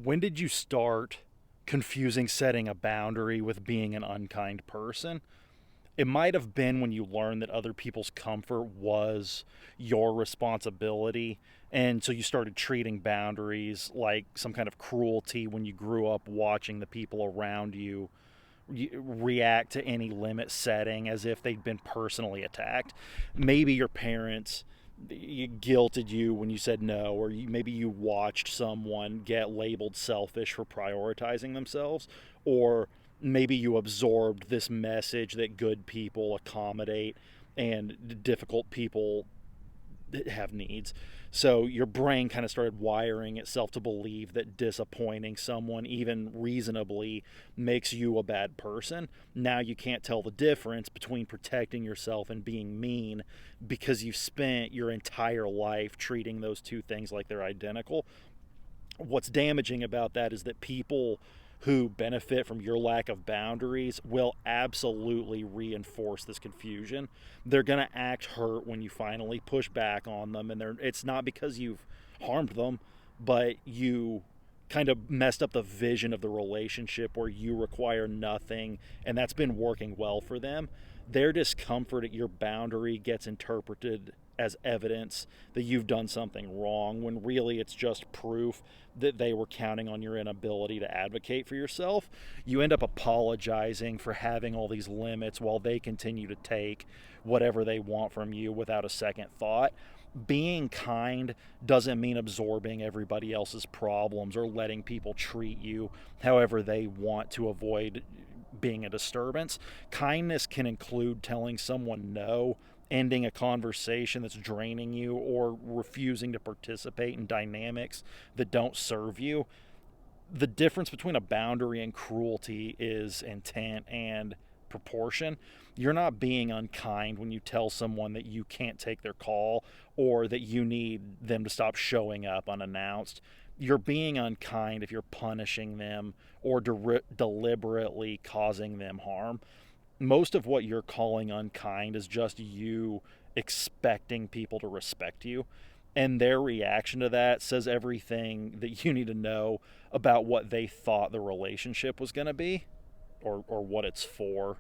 When did you start confusing setting a boundary with being an unkind person? It might have been when you learned that other people's comfort was your responsibility. And so you started treating boundaries like some kind of cruelty when you grew up watching the people around you react to any limit setting as if they'd been personally attacked. Maybe your parents guilted you when you said no, or maybe you watched someone get labeled selfish for prioritizing themselves, or maybe you absorbed this message that good people accommodate and difficult people have needs. So your brain kind of started wiring itself to believe that disappointing someone, even reasonably, makes you a bad person. Now you can't tell the difference between protecting yourself and being mean because you've spent your entire life treating those two things like they're identical. What's damaging about that is that people who benefit from your lack of boundaries will absolutely reinforce this confusion. They're going to act hurt when you finally push back on them, and it's not because you've harmed them, but you kind of messed up the vision of the relationship where you require nothing, and that's been working well for them. Their discomfort at your boundary gets interpreted as evidence that you've done something wrong, when really it's just proof that they were counting on your inability to advocate for yourself. You end up apologizing for having all these limits while they continue to take whatever they want from you without a second thought. Being kind doesn't mean absorbing everybody else's problems or letting people treat you however they want to avoid being a disturbance. Kindness can include telling someone no, ending a conversation that's draining you, or refusing to participate in dynamics that don't serve you. The difference between a boundary and cruelty is intent and proportion. You're not being unkind when you tell someone that you can't take their call or that you need them to stop showing up unannounced. You're being unkind if you're punishing them or deliberately causing them harm. Most of what you're calling unkind is just you expecting people to respect you. And their reaction to that says everything that you need to know about what they thought the relationship was going to be, or what it's for.